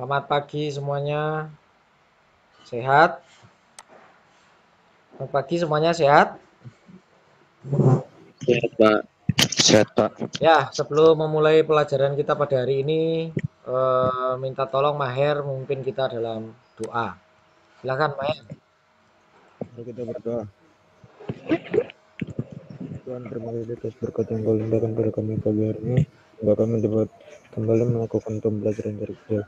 Selamat pagi semuanya. Sehat? Selamat pagi semuanya sehat? Sehat Pak. Sehat Pak. Ya, sebelum memulai pelajaran kita pada hari ini, minta tolong Maher memimpin kita dalam doa. Silakan Maher. Mari kita berdoa. Tuhan, terima kasih atas berkat yang Kau limpahkan pada kami pagi hari ini, sehingga kami dapat kembali melakukan pembelajaran jarak jauh.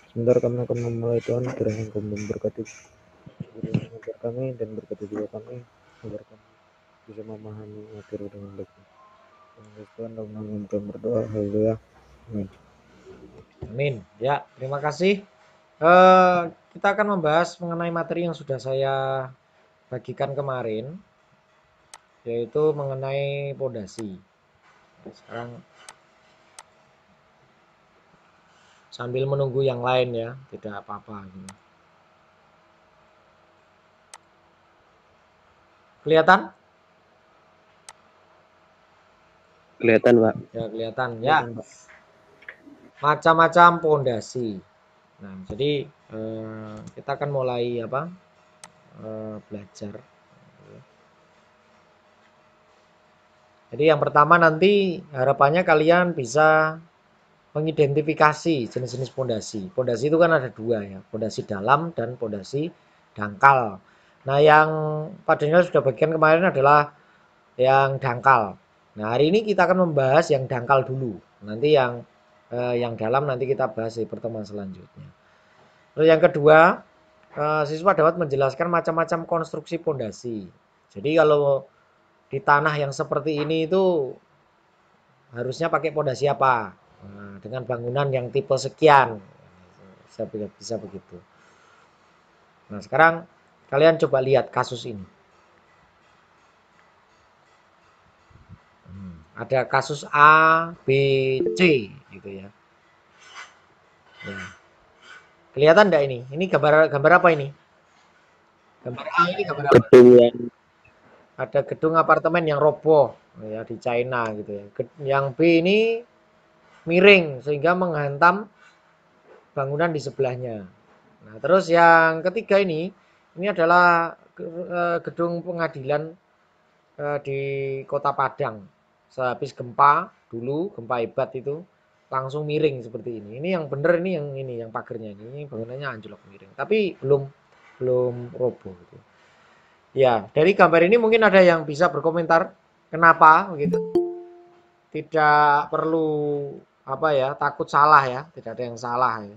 Sebentar kami akan memulai, Tuhan, kiranya Engkau memberkati guru yang mengajar kami dan berkati juga kami, agar kami bisa memahami materi dengan baik. Terima kasih Tuhan, dalam nama kami berdoa. Haleluya. Amin. Amin. Ya, terima kasih. Kita akan membahas mengenai materi yang sudah saya bagikan kemarin, yaitu mengenai pondasi. Sekarang sambil menunggu yang lain ya, tidak apa-apa. Kelihatan? Kelihatan Pak. Ya, kelihatan. Ya, Kelihatan, Pak. macam-macam pondasi. Nah, jadi kita akan mulai belajar. Jadi yang pertama nanti harapannya kalian bisa mengidentifikasi jenis-jenis pondasi. Pondasi itu kan ada dua ya, pondasi dalam dan pondasi dangkal. Nah, yang Pak Daniel sudah bagikan kemarin adalah yang dangkal. Nah, hari ini kita akan membahas yang dangkal dulu. Nanti yang dalam nanti kita bahas di pertemuan selanjutnya. Terus yang kedua, siswa dapat menjelaskan macam-macam konstruksi pondasi. Jadi kalau di tanah yang seperti ini itu harusnya pakai pondasi apa? Nah, dengan bangunan yang tipe sekian, bisa begitu. Nah, sekarang kalian coba lihat kasus ini. Ada kasus A, B, C gitu ya. Nah, kelihatan enggak ini? Ini gambar apa ini? Gambar A ini gambar apa? Gedung yang Ada gedung apartemen yang roboh ya di China gitu ya. Yang B ini miring sehingga menghantam bangunan di sebelahnya. Nah, terus yang ketiga ini adalah gedung pengadilan di Kota Padang. Sehabis gempa dulu, gempa hebat itu langsung miring seperti ini. Ini yang benar ini yang pagernya ini bangunannya anjlok miring. Tapi belum roboh gitu. Ya, dari gambar ini mungkin ada yang bisa berkomentar kenapa begitu. Tidak perlu takut salah ya, tidak ada yang salah ya.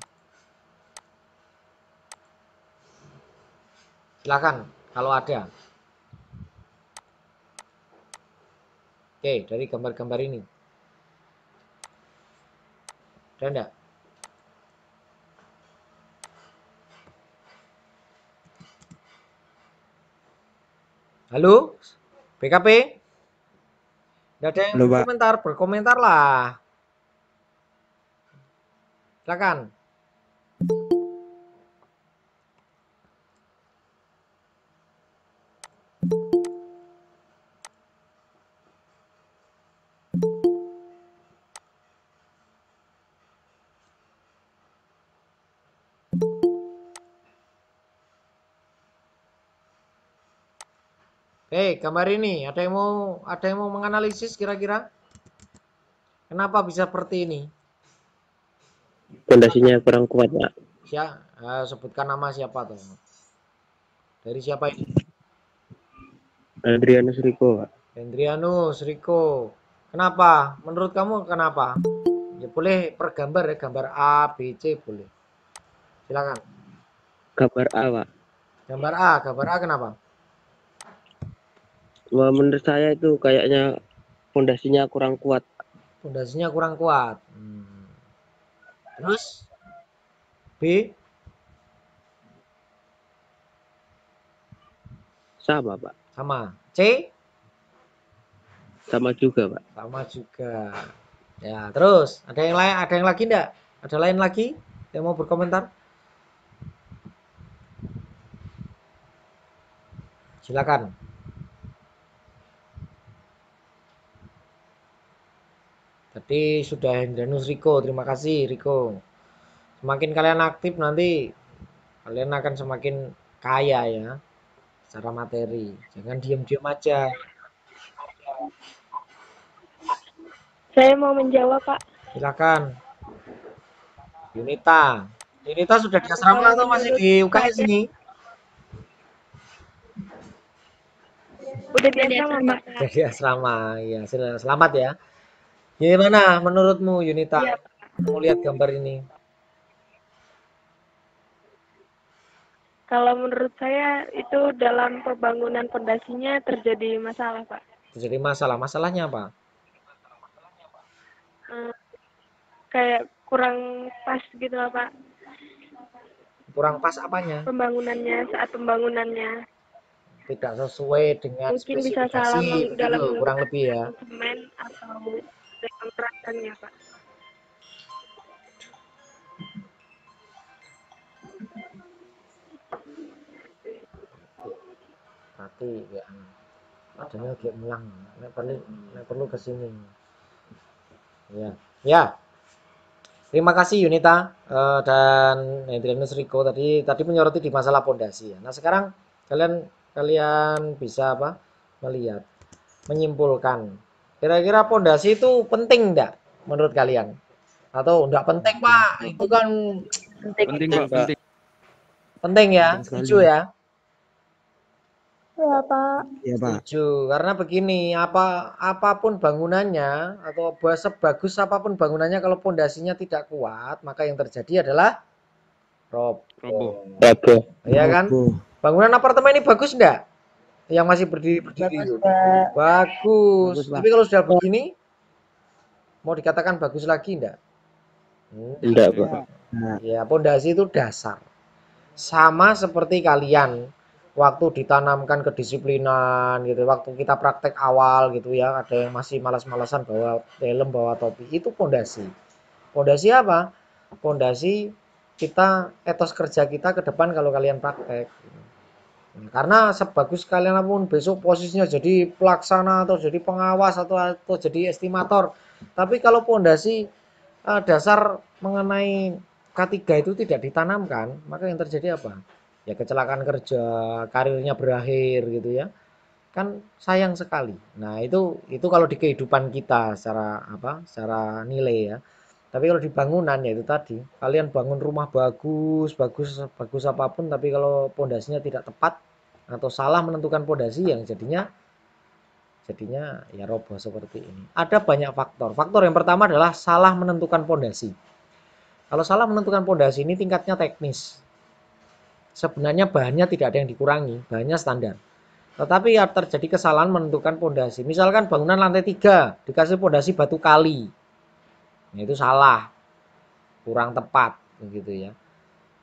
Silakan kalau ada. Oke, dari gambar-gambar ini. Ada enggak? Halo? BKP? Enggak ada yang Halo, Pak. berkomentar, berkomentar lah. Silakan. Oke, gambar ini ada yang mau menganalisis kira-kira kenapa bisa seperti ini? pondasinya kurang kuat Pak. Sebutkan nama siapa tuh? Dari siapa ini? Adrianus Riko Pak. Hendrianus, Riko. Kenapa? Menurut kamu kenapa? Ya boleh per gambar ya, gambar A, B, C boleh. Silakan. Gambar A Pak. Gambar A kenapa? Wah, menurut saya itu kayaknya pondasinya kurang kuat. Pondasinya kurang kuat. Terus B Sama Pak. sama. C Sama juga Pak. sama juga. Ya, terus ada yang lain, ada yang lagi enggak? Ada lain lagi yang mau berkomentar? Silakan. Tadi sudah Hendrianus Riko, terima kasih Riko. Semakin kalian aktif nanti kalian akan semakin kaya ya secara materi. Jangan diam-diam aja. Saya mau menjawab, Pak. Silakan. Yunita. Yunita sudah di asrama Kalau atau masih menurut di UKS saya ini? udah di asrama, Pak. Sudah di asrama. Ya, selamat ya. Gimana menurutmu Yunita? Iya, Kamu lihat gambar ini. kalau menurut saya itu dalam pembangunan pondasinya terjadi masalah, Pak. Terjadi masalah. Masalahnya apa? Hmm, kayak kurang pas gitu lah, Pak. Kurang pas apanya? Saat pembangunannya. Tidak sesuai dengan Mungkin bisa salah spesifikasi begitu dalam kurang menggunakan lebih ya. semen atau dalam perasannya, Pak. Tapi ya adanya kayak melang. Nek perlu ke sini. Ya. Ya. Terima kasih Yunita dan Hendrianus Riko tadi menyoroti di masalah pondasi ya. Nah, sekarang kalian kalian bisa apa? Melihat, menyimpulkan. Kira-kira pondasi itu penting enggak menurut kalian? Atau enggak penting, Pak? Itu kan Penting, Pak, penting. penting ya, Penting sekali. setuju ya? Iya, Pak. Iya, Pak. Setuju, karena begini, apapun bangunannya atau sebagus apapun bangunannya kalau pondasinya tidak kuat, maka yang terjadi adalah roboh. Roboh. Ya kan? Roboh. Bangunan apartemen ini bagus enggak? Yang masih berdiri-berdiri itu. Bagus. Bagus, Pak. Tapi kalau sudah begini, mau dikatakan bagus lagi enggak? Enggak, Pak. Nah, Ya, pondasi itu dasar. Sama seperti kalian waktu ditanamkan kedisiplinan gitu, waktu kita praktek awal gitu ya, ada yang masih malas-malasan bawa helm, bawa topi, itu pondasi. Pondasi apa? Pondasi kita etos kerja kita ke depan kalau kalian praktek. Karena sebagus kalian pun besok posisinya jadi pelaksana atau jadi pengawas atau jadi estimator, tapi kalau pondasi dasar mengenai K3 itu tidak ditanamkan, maka yang terjadi apa? Ya kecelakaan kerja, karirnya berakhir gitu ya. Kan sayang sekali. Nah, itu kalau di kehidupan kita secara apa? Secara nilai ya. Tapi kalau di bangunan ya itu tadi, kalian bangun rumah bagus, bagus bagus apapun tapi kalau pondasinya tidak tepat atau salah menentukan pondasi yang jadinya ya roboh seperti ini. Ada banyak faktor. Faktor yang pertama adalah salah menentukan pondasi. Kalau salah menentukan pondasi ini tingkatnya teknis. Sebenarnya bahannya tidak ada yang dikurangi, bahannya standar. Tetapi ya terjadi kesalahan menentukan pondasi. Misalkan bangunan lantai 3 dikasih pondasi batu kali. Nah, itu salah, kurang tepat begitu ya.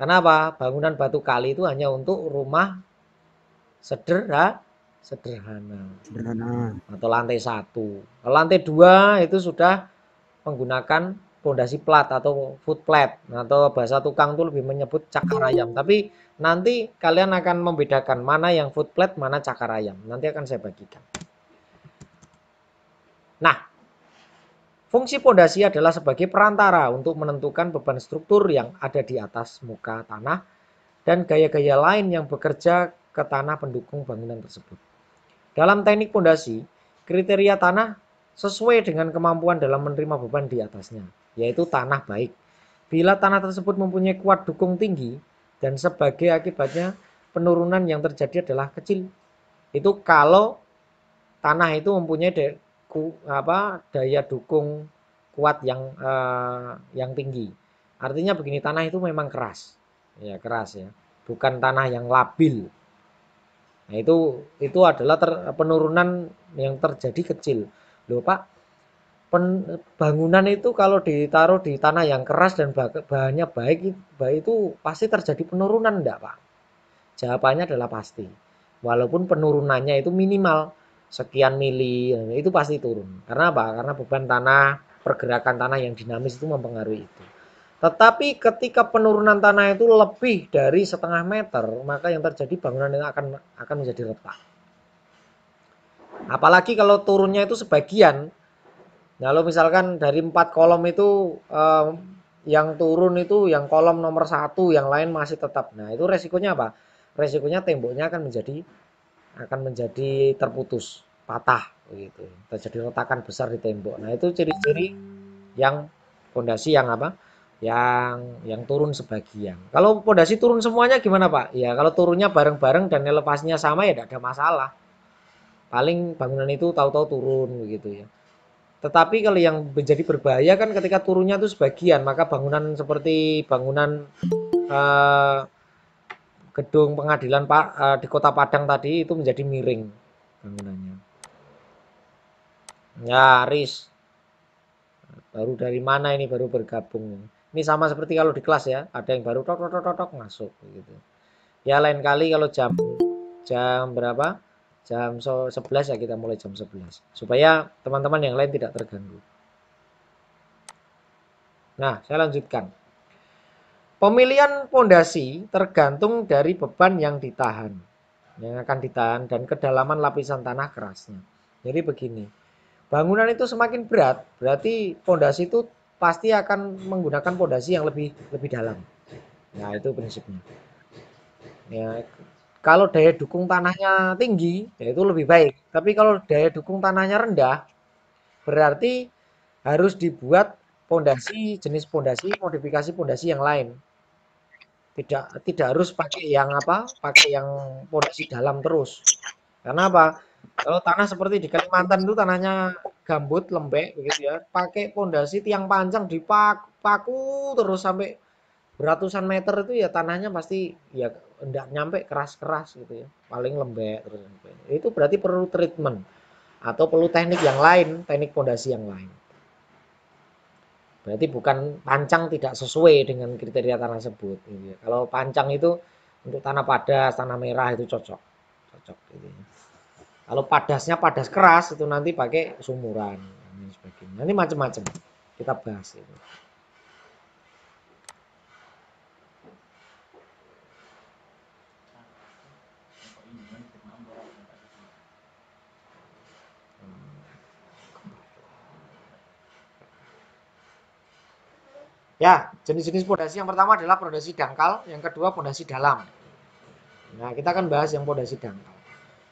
Kenapa? Bangunan batu kali itu hanya untuk rumah sederhana atau lantai 1. Kalau lantai 2 itu sudah menggunakan pondasi plat atau foot plat atau bahasa tukang itu lebih menyebut cakar ayam. Tapi nanti kalian akan membedakan mana yang foot plat, mana cakar ayam. Nanti akan saya bagikan. Nah, fungsi pondasi adalah sebagai perantara untuk menentukan beban struktur yang ada di atas muka tanah dan gaya-gaya lain yang bekerja ke tanah pendukung bangunan tersebut. Dalam teknik pondasi, kriteria tanah sesuai dengan kemampuan dalam menerima beban di atasnya, yaitu tanah baik. Bila tanah tersebut mempunyai kuat dukung tinggi dan sebagai akibatnya penurunan yang terjadi adalah kecil. Itu kalau tanah itu mempunyai daya dukung kuat yang tinggi. Artinya begini, tanah itu memang keras. Ya, keras ya. Bukan tanah yang labil. Nah, itu adalah penurunan yang terjadi kecil. Loh, Pak, bangunan itu kalau ditaruh di tanah yang keras dan bahannya baik itu pasti terjadi penurunan enggak, Pak? Jawabannya adalah pasti. Walaupun penurunannya itu minimal sekian mili, itu pasti turun. Karena apa? Karena beban tanah, pergerakan tanah yang dinamis itu mempengaruhi itu. Tetapi ketika penurunan tanah itu lebih dari setengah meter, maka yang terjadi bangunan itu akan menjadi retak. Apalagi kalau turunnya itu sebagian. Kalau misalkan dari 4 kolom itu yang turun itu yang kolom nomor 1, yang lain masih tetap. Nah, itu resikonya apa? Resikonya temboknya akan menjadi terputus, patah begitu. Terjadi retakan besar di tembok. Nah, itu ciri-ciri yang pondasi yang apa? Yang turun sebagian. Kalau pondasi turun semuanya gimana, Pak? Ya, kalau turunnya bareng-bareng dan elevasinya sama ya tidak ada masalah. Paling bangunan itu tahu-tahu turun begitu ya. Tetapi kalau yang menjadi berbahaya kan ketika turunnya itu sebagian, maka bangunan seperti bangunan eh, gedung pengadilan Pak di Kota Padang tadi itu menjadi miring bangunannya. Ya, Riz, baru dari mana ini baru bergabung. Ini sama seperti kalau di kelas ya, ada yang baru tok tok tok tok masuk gitu. Ya lain kali kalau jam jam berapa? Jam 11 ya kita mulai jam 11 supaya teman-teman yang lain tidak terganggu. Nah, saya lanjutkan. Pemilihan pondasi tergantung dari beban yang ditahan, yang akan ditahan dan kedalaman lapisan tanah kerasnya. Jadi begini, bangunan itu semakin berat, berarti pondasi itu pasti akan menggunakan pondasi yang lebih dalam. Nah, itu prinsipnya. Ya, kalau daya dukung tanahnya tinggi, ya itu lebih baik. Tapi kalau daya dukung tanahnya rendah, berarti harus dibuat pondasi jenis pondasi modifikasi pondasi yang lain. Tidak harus pakai yang apa? Pakai yang pondasi dalam terus. Karena apa? Kalau tanah seperti di Kalimantan itu tanahnya gambut, lembek begitu ya. Pakai pondasi tiang panjang dipaku terus sampai beratusan meter itu ya tanahnya pasti ya enggak nyampe keras-keras gitu ya. Paling lembek terus. Itu berarti perlu treatment atau perlu teknik yang lain, teknik pondasi yang lain. Berarti bukan pancang tidak sesuai dengan kriteria tanah tersebut. Gitu ya. Kalau pancang itu untuk tanah padas, tanah merah itu cocok, gitu ya. Kalau padasnya padas keras itu nanti pakai sumuran dan sebagainya. Nanti macam-macam kita bahas itu. Ya, jenis-jenis pondasi yang pertama adalah pondasi dangkal, yang kedua pondasi dalam. Nah, kita akan bahas yang pondasi dangkal.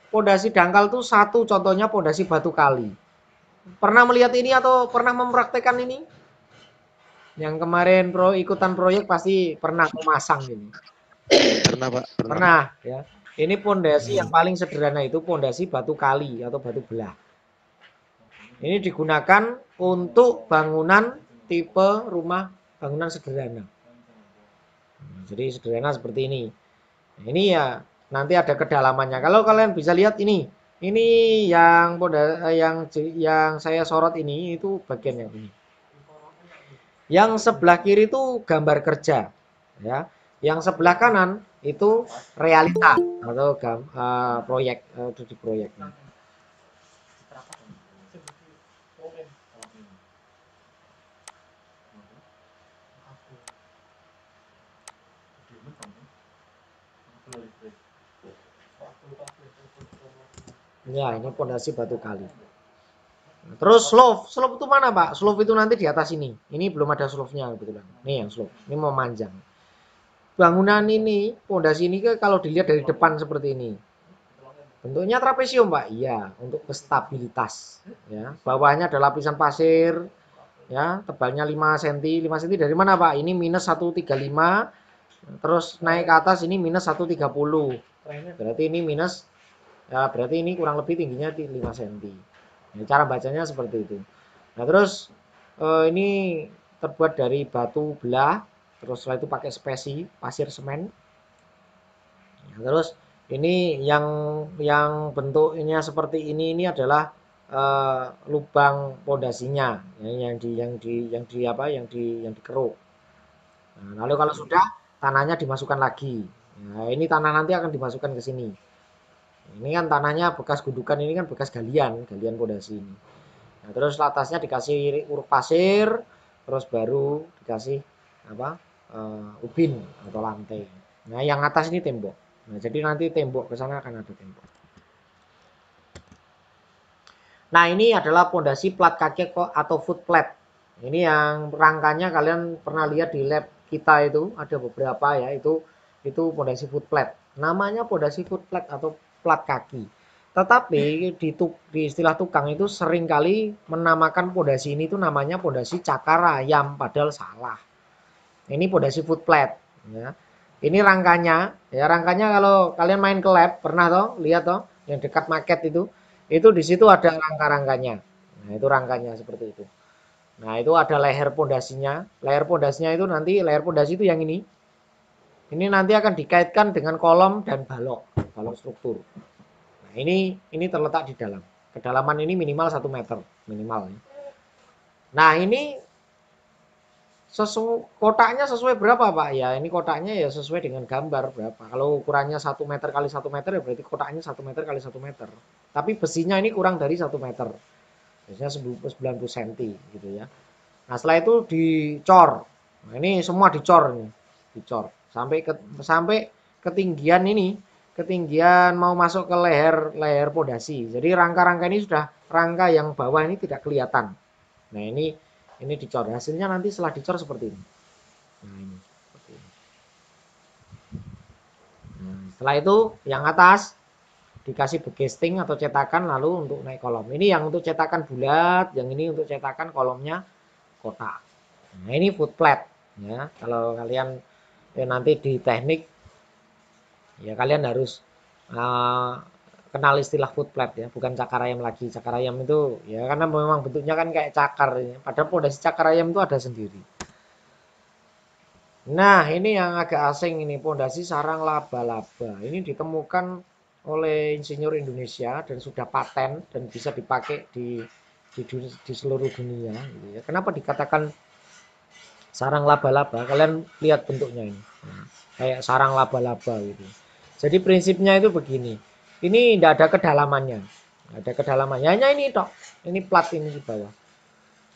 Pondasi dangkal itu satu contohnya pondasi batu kali. Pernah melihat ini atau pernah mempraktekkan ini? Yang kemarin ikutan proyek pasti pernah memasang ini. Pernah, Pak. Pernah ya. Ini pondasi yang paling sederhana itu pondasi batu kali atau batu belah. Ini digunakan untuk bangunan tipe rumah bangunan sederhana. Jadi sederhana seperti ini. Ini ya nanti ada kedalamannya. Kalau kalian bisa lihat ini yang saya sorot ini itu bagian yang ini. Yang sebelah kiri itu gambar kerja, ya. Yang sebelah kanan itu realita atau proyek itu di proyeknya. Ya, ini pondasi batu kali. Terus slope itu mana Pak? Slope itu nanti di atas ini. Ini belum ada slope-nya kebetulan. Nih yang slope. Ini mau manjang. Bangunan ini, pondasi ini kalau dilihat dari depan seperti ini. Bentuknya trapesium Pak. Iya, untuk stabilitas. Ya, bawahnya ada lapisan pasir. Ya, tebalnya 5 cm. 5 cm dari mana Pak? Ini minus 135. Terus naik ke atas ini minus 130. Berarti ini minus. Ya, berarti ini kurang lebih tingginya di 5 cm. Nah, cara bacanya seperti itu. Nah, terus ini terbuat dari batu belah, terus setelah itu pakai spesi, pasir semen. Nah, terus ini yang bentuknya seperti ini adalah lubang pondasinya, yang dikeruk. Nah, lalu kalau sudah tanahnya dimasukkan lagi. Nah, ini tanah nanti akan dimasukkan ke sini. Ini kan tanahnya bekas gundukan, ini kan bekas galian pondasi ini. Nah, terus atasnya dikasih uruk pasir, terus baru dikasih ubin atau lantai. Nah, yang atas ini tembok. Nah, jadi nanti tembok ke sana akan ada tembok. Nah, ini adalah pondasi plat kaki atau foot plat. Ini yang rangkanya kalian pernah lihat di lab kita itu ada beberapa ya, itu pondasi foot plat. Namanya pondasi foot plat atau plat kaki. Tetapi di istilah tukang itu seringkali menamakan pondasi ini tuh namanya pondasi cakar ayam, padahal salah. Ini pondasi foot plat ya. Ini rangkanya ya, rangkanya kalau kalian main ke lab pernah toh lihat toh yang dekat market itu di situ ada rangka-rangkanya. Nah, itu rangkanya seperti itu. Nah, itu ada leher pondasinya. Leher pondasinya itu nanti leher pondasi itu yang ini. Ini nanti akan dikaitkan dengan kolom dan balok, balok struktur. Nah, ini terletak di dalam. Kedalaman ini minimal 1 meter minimal ya. Nah, ini kotaknya sesuai berapa Pak? Ya ini kotaknya ya sesuai dengan gambar berapa. Kalau ukurannya 1 meter kali 1 meter ya berarti kotaknya 1 meter kali 1 meter. Tapi besinya ini kurang dari 1 meter. Biasanya 90 cm gitu ya. Nah setelah itu dicor. Nah ini semua dicor nih. Dicor. Sampai ketinggian ini. Ketinggian mau masuk ke leher pondasi. Jadi rangka-rangka ini sudah rangka yang bawah ini tidak kelihatan. Nah ini dicor, hasilnya nanti setelah dicor seperti ini. Nah, ini seperti ini. Nah, setelah itu yang atas dikasih begesting atau cetakan lalu untuk naik kolom. Ini yang untuk cetakan bulat, yang ini untuk cetakan kolomnya kotak. Nah, ini foot plat ya. Kalau kalian nanti di teknik ya kalian harus kenal istilah foot plat ya, bukan cakar ayam lagi. Cakar ayam itu ya karena memang bentuknya kan kayak cakar ya. Padahal pondasi cakar ayam itu ada sendiri. Nah, ini yang agak asing ini, pondasi sarang laba-laba. Ini ditemukan oleh insinyur Indonesia dan sudah paten dan bisa dipakai di seluruh dunia gitu ya. Kenapa dikatakan sarang laba-laba? Kalian lihat bentuknya ini. Nah, kayak sarang laba-laba gitu. Jadi prinsipnya itu begini. Ini tidak ada kedalamannya. Ada kedalamannya. Hanya ini tok. Ini plat ini di bawah.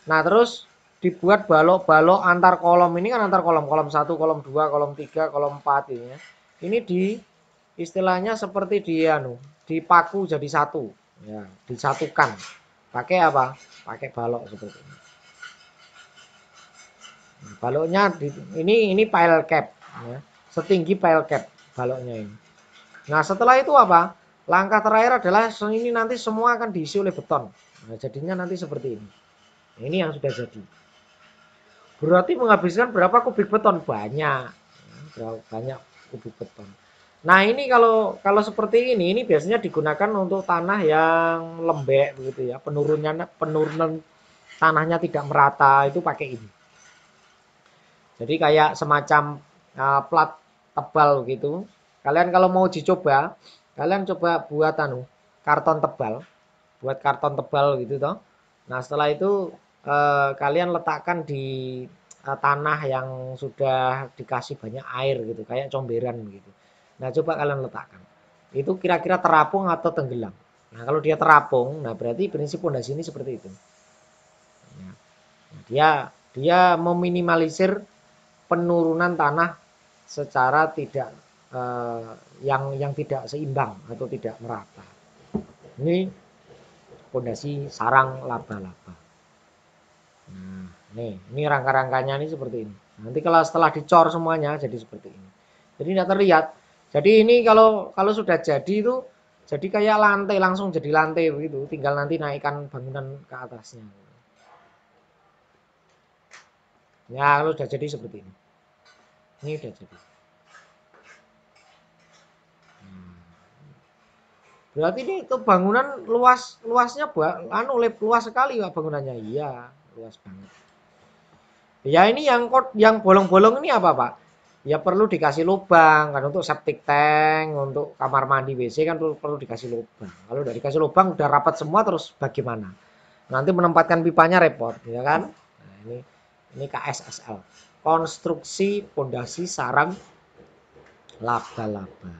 Nah, terus dibuat balok-balok antar kolom. Ini kan antar kolom. Kolom 1, kolom 2, kolom 3, kolom 4 ini ya. Ini istilahnya seperti dipaku jadi satu. Ya, disatukan. Pakai apa? Pakai balok seperti ini. Nah, baloknya ini pile cap ya. Setinggi pile cap baloknya ini. Nah, setelah itu apa? Langkah terakhir adalah ini nanti semua akan diisi oleh beton. Nah, jadinya nanti seperti ini. Nah, ini yang sudah jadi. Berarti menghabiskan berapa kubik beton? Banyak. Banyak kubik beton. Nah, ini kalau seperti ini biasanya digunakan untuk tanah yang lembek begitu ya. Penurunan tanahnya tidak merata itu pakai ini. Jadi kayak semacam plat tebal gitu. Kalian kalau mau dicoba, kalian coba buat karton tebal. Buat karton tebal gitu toh. Nah, setelah itu kalian letakkan di tanah yang sudah dikasih banyak air gitu, kayak comberan gitu. Nah, coba kalian letakkan. Itu kira-kira terapung atau tenggelam. Nah, kalau dia terapung, nah berarti prinsip pondasi ini seperti itu. Nah, dia meminimalisir penurunan tanah secara tidak yang tidak seimbang atau tidak merata. Ini pondasi sarang laba-laba. Nah, ini rangka-rangkanya ini seperti ini. Nanti kalau setelah dicor semuanya jadi seperti ini. Jadi tidak terlihat. Jadi ini kalau sudah jadi itu jadi kayak lantai, langsung jadi lantai begitu. Tinggal nanti naikkan bangunan ke atasnya. Ya, kalau sudah jadi seperti ini. Ini sudah jadi. Berarti ini itu bangunan luasnya luas sekali Pak bangunannya. Iya, luas banget. Ya ini yang bolong-bolong ini apa Pak? Ya perlu dikasih lubang kan untuk septic tank, untuk kamar mandi WC kan perlu dikasih lubang. Kalau udah dikasih lubang udah rapat semua terus bagaimana? Nanti menempatkan pipanya repot, ya kan? Nah, ini KSSL. Konstruksi pondasi sarang laba-laba.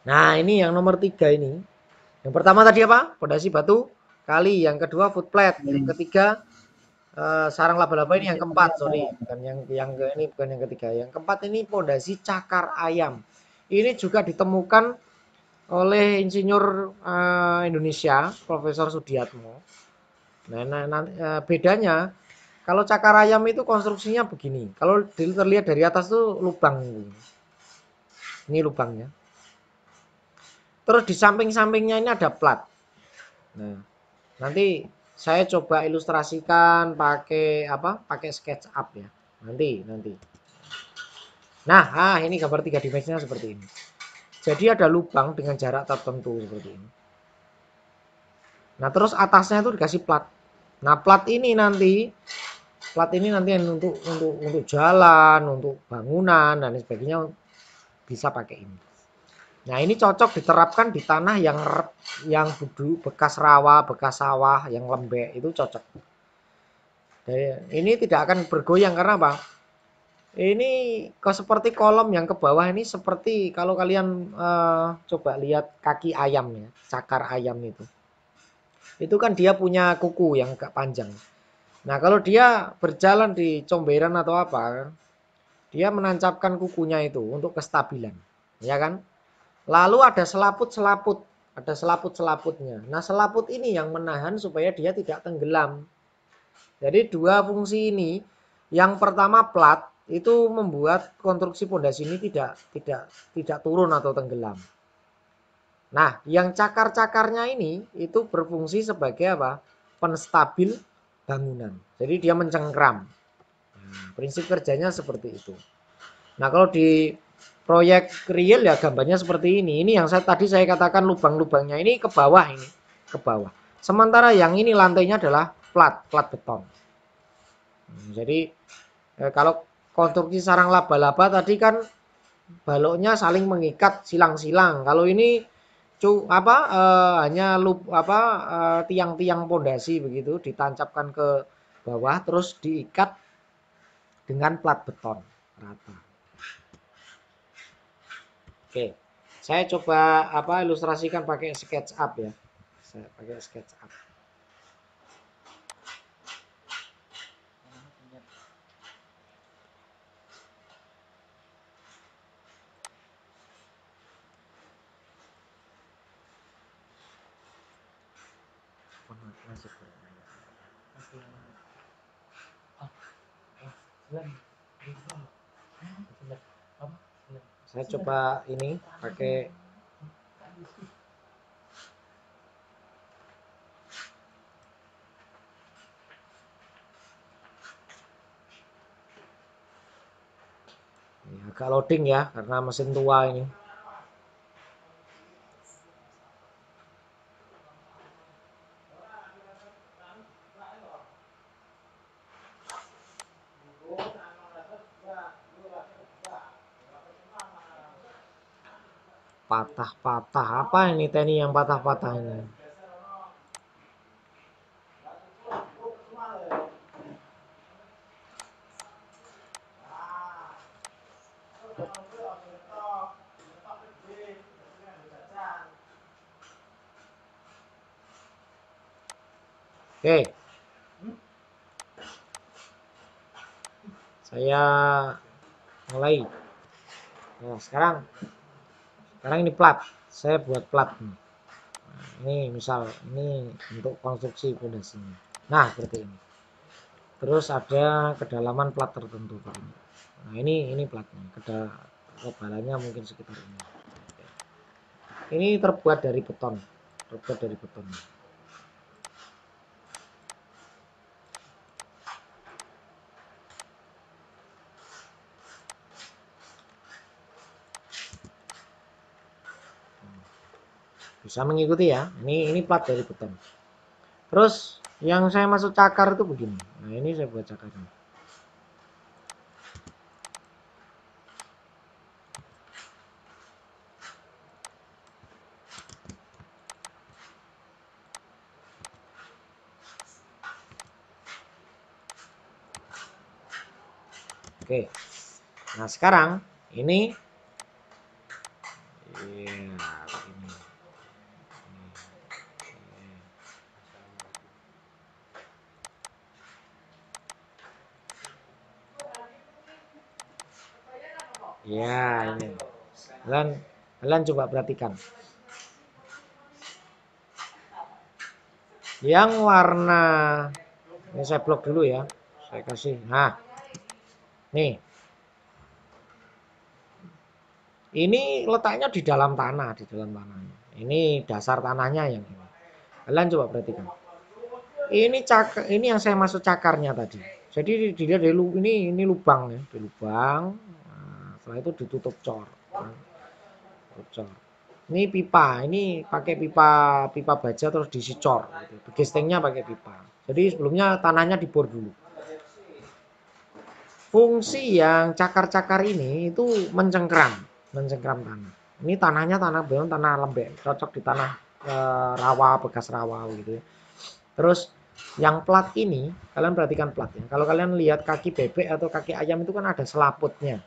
Nah, ini yang nomor 3 ini. Yang pertama tadi apa? Pondasi batu kali. Yang kedua foot plat. Yang ketiga sarang laba-laba ini yang keempat, sorry. Bukan ini bukan yang ketiga. Yang keempat ini pondasi cakar ayam. Ini juga ditemukan oleh insinyur Indonesia, Profesor Sudiatmo. Bedanya kalau cakar ayam itu konstruksinya begini. Kalau terlihat dari atas tuh lubang. Ini lubangnya. Terus di samping-sampingnya ini ada plat. Nah, nanti saya coba ilustrasikan pakai apa? Pakai SketchUp ya. Nanti. Nah, ini gambar 3 dimensinya seperti ini. Jadi ada lubang dengan jarak tertentu seperti ini. Nah, terus atasnya itu dikasih plat. Nah, plat ini nanti untuk jalan, untuk bangunan dan sebagainya bisa pakai ini. Nah, ini cocok diterapkan di tanah yang bekas rawa, bekas sawah, yang lembek itu cocok. Ini tidak akan bergoyang karena apa? Ini seperti kolom yang ke bawah ini seperti kalau kalian coba lihat kaki ayam ya, cakar ayam itu. Itu kan dia punya kuku yang agak panjang. Nah, kalau dia berjalan di comberan atau apa, dia menancapkan kukunya itu untuk kestabilan, ya kan? Lalu ada selaput-selaputnya. Nah, selaput ini yang menahan supaya dia tidak tenggelam. Jadi dua fungsi ini, yang pertama plat itu membuat konstruksi pondasi ini tidak turun atau tenggelam. Nah, yang cakar-cakarnya ini itu berfungsi sebagai apa? Penstabil bangunan. Jadi dia mencengkram. Nah, prinsip kerjanya seperti itu. Nah, kalau di proyek real ya gambarnya seperti ini. Ini yang tadi saya katakan lubang-lubangnya ini ke bawah ini, ke bawah. Sementara yang ini lantainya adalah plat beton. Jadi kalau konstruksi sarang laba-laba tadi kan baloknya saling mengikat silang-silang. Kalau ini hanya tiang-tiang pondasi begitu ditancapkan ke bawah terus diikat dengan plat beton rata. Oke, saya coba ilustrasikan pakai SketchUp ya. Saya pakai SketchUp. Saya coba ini pakai ini agak loading ya karena mesin tua ini. Patah-patah apa ini Teni yang patah-patah ini? Oke. Saya mulai. Nah, sekarang ini plat. Saya buat plat nih. Nah, ini misal ini untuk konstruksi pondasinya. Nah, seperti ini. Terus ada kedalaman plat tertentu begini. Nah, ini platnya. Kedalamnya mungkin sekitar ini. Ini terbuat dari beton. Bisa mengikuti ya. Ini plat dari beton. Terus yang saya masuk cakar itu begini. Nah, ini saya buat cakarnya. Oke. Nah, sekarang ini ya, ini. Kalian coba perhatikan. Yang warna ini saya blok dulu ya. Saya kasih. Nah, nih. Ini letaknya di dalam tanah, di dalam tanahnya. Ini dasar tanahnya yang ini. Kalian coba perhatikan. Ini cakar, ini yang saya maksud cakarnya tadi. Jadi dilihat dari ini lubang ya, di lubang. Nah, setelah itu ditutup cor. Nah, tutup cor. Ini pipa, ini pakai pipa baja terus diisi cor. Gitu. Gestengnya pakai pipa. Jadi sebelumnya tanahnya dibor dulu. Fungsi yang cakar-cakar ini itu mencengkram tanah. Ini tanahnya tanah lembek, cocok di tanah rawa, bekas rawa gitu ya. Terus yang plat ini, kalian perhatikan platnya. Kalau kalian lihat kaki bebek atau kaki ayam itu kan ada selaputnya.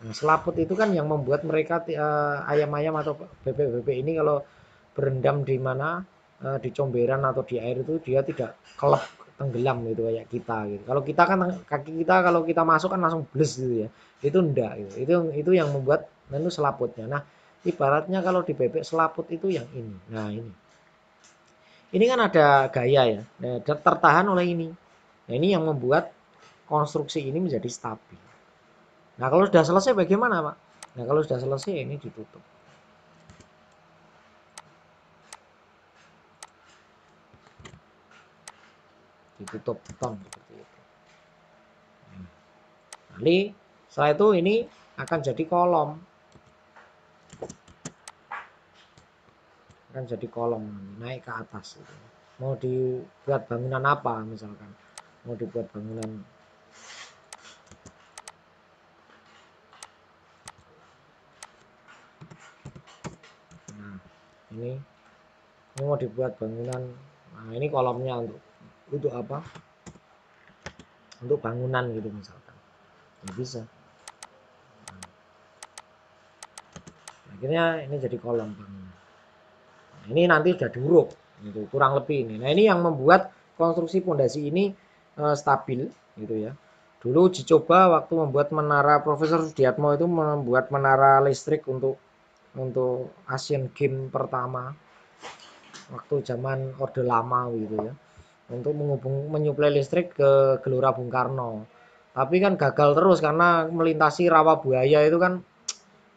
Nah, selaput itu kan yang membuat mereka ayam-ayam atau bebek-bebek ini kalau berendam di mana di comberan atau di air itu dia tidak kelep tenggelam gitu kayak kita gitu. Kalau kita kan kaki kita kalau kita masuk kan langsung bles gitu ya. Itu enggak gitu. Itu yang membuat itu selaputnya. Nah, ibaratnya kalau di bebek selaput itu yang ini. Nah, ini. Ini kan ada gaya ya. Nah, tertahan oleh ini. Nah, ini yang membuat konstruksi ini menjadi stabil. Nah, kalau sudah selesai bagaimana, Pak? Nah, kalau sudah selesai ini ditutup. Ditutup beton seperti itu. Nanti setelah itu ini akan jadi kolom. Akan jadi kolom naik ke atas gitu. Mau dibuat bangunan apa misalkan? Mau dibuat bangunan nah, ini mau dibuat bangunan. Nah, ini kolomnya untuk apa? Untuk bangunan gitu misalkan. Ya bisa. Akhirnya ini jadi kolom bangunan. Nah, ini nanti sudah diuruk gitu, kurang lebih ini. Nah, ini yang membuat konstruksi pondasi ini stabil gitu ya. Dulu uji coba waktu membuat menara Profesor Sudiatmo itu membuat menara listrik untuk Asian Games pertama waktu zaman Orde Lama gitu ya. Untuk menyuplai listrik ke Gelora Bung Karno. Tapi kan gagal terus karena melintasi rawa buaya itu kan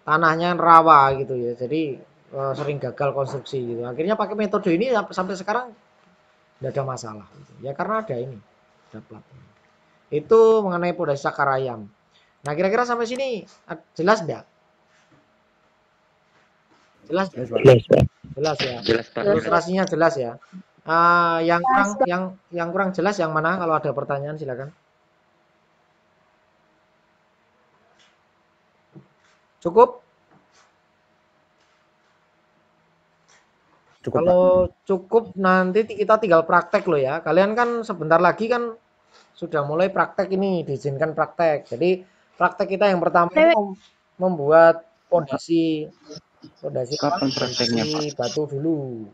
tanahnya rawa gitu ya. Jadi sering gagal konstruksi gitu. Akhirnya pakai metode ini sampai sekarang tidak ada masalah gitu. Ya karena ada ini, ada platnya. Itu mengenai pondasi cakar ayam. Nah, kira-kira sampai sini jelas enggak? Jelas enggak? Jelas ya. Jelas Pak. Ilustrasinya jelas ya. Yang kurang jelas yang mana? Kalau ada pertanyaan silakan. Cukup? Cukup, Pak. Kalau cukup nanti kita tinggal praktek loh ya. Kalian kan sebentar lagi kan sudah mulai praktek ini, diizinkan praktek. Jadi praktek kita yang pertama itu membuat pondasi Kapan prakteknya, Pak? batu dulu.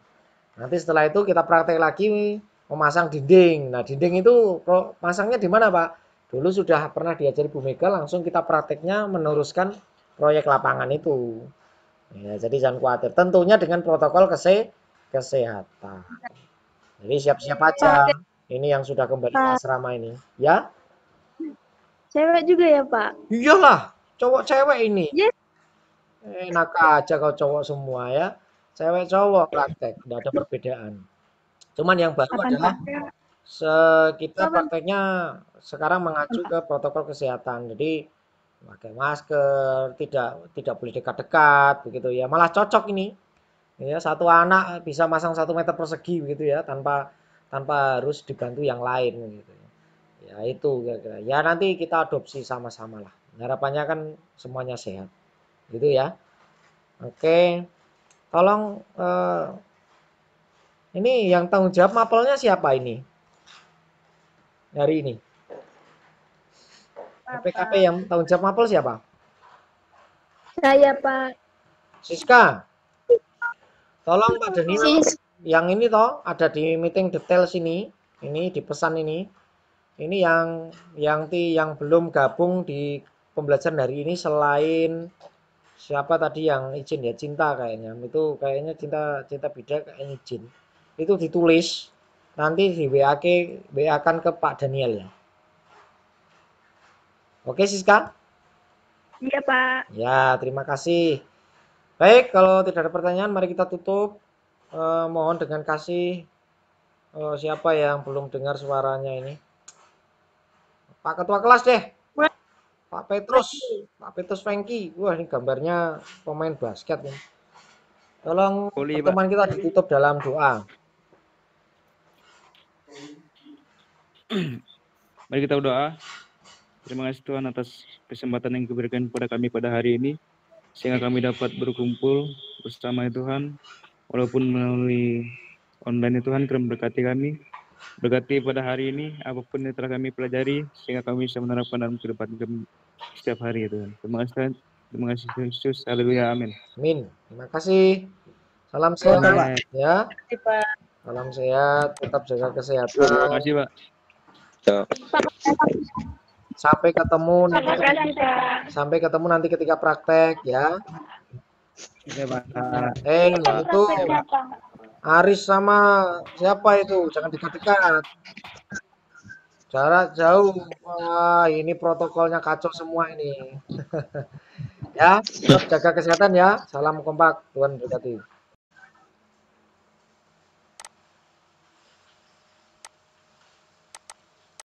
Nanti setelah itu kita praktek lagi memasang dinding. Nah, dinding itu masangnya di mana, Pak? Dulu sudah pernah diajari Bu Mega, langsung kita prakteknya meneruskan proyek lapangan itu. Ya, jadi jangan khawatir. Tentunya dengan protokol kesehatan. Jadi siap-siap aja. Ini yang sudah kembali ke asrama ini. Ya? Cewek juga ya, Pak? Iyalah, cowok cewek ini. Yes. Enak aja kalau cowok semua ya. Cewek cowok praktek, tidak ada perbedaan. Cuman yang baru Kapan adalah Pak? kita prakteknya sekarang mengacu ke protokol kesehatan. Jadi pakai masker, tidak boleh dekat-dekat begitu ya. Malah cocok ini. Ya, satu anak bisa masang 1 meter persegi begitu ya, tanpa harus dibantu yang lain gitu. Ya itu kira-kira. Ya nanti kita adopsi sama-sama lah. Harapannya kan semuanya sehat. Gitu ya. Oke. Tolong ini yang tanggung jawab mapelnya siapa ini? Hari ini. PKP yang tanggung jawab mapel siapa? Saya, Pak. Siska. Tolong Pak Deni yang ini toh ada di meeting detail sini. Ini di pesan ini. Ini yang belum gabung di pembelajaran hari ini selain siapa tadi yang izin ya, Cinta kayaknya. Itu kayaknya Cinta Bida kayaknya izin. Itu ditulis nanti di WA-kan ke Pak Daniel ya. Oke Siska? Iya, Pak. Ya, terima kasih. Baik, kalau tidak ada pertanyaan, mari kita tutup. Mohon dengan kasih siapa yang belum dengar suaranya ini? Pak Ketua kelas deh. Pak Petrus Franky. Wah, ini gambarnya pemain basket nih. Tolong pertemuan kita ditutup dalam doa. Mari kita berdoa. Terima kasih Tuhan atas kesempatan yang diberikan kepada kami pada hari ini, sehingga kami dapat berkumpul bersama Tuhan, walaupun melalui online Tuhan, Kami berkati kami. Berkati pada hari ini, apapun yang telah kami pelajari, sehingga kami bisa menerapkan dalam kehidupan kami setiap hari Tuhan. Terima kasih Tuhan. Terima kasih Yesus. Haleluya. Amin. Amin. Terima kasih. Salam sehat ya. Salam sehat, tetap jaga kesehatan. Terima kasih Pak. Sampai ketemu Terima kasih, Pak. sampai ketemu nanti ketika praktek ya. Itu Aris sama siapa itu? Jangan dekat-dekat. Jarak jauh. Wah, ini protokolnya kacau semua ini. Ya, tetap jaga kesehatan ya. Salam kompak. Tuhan berkati.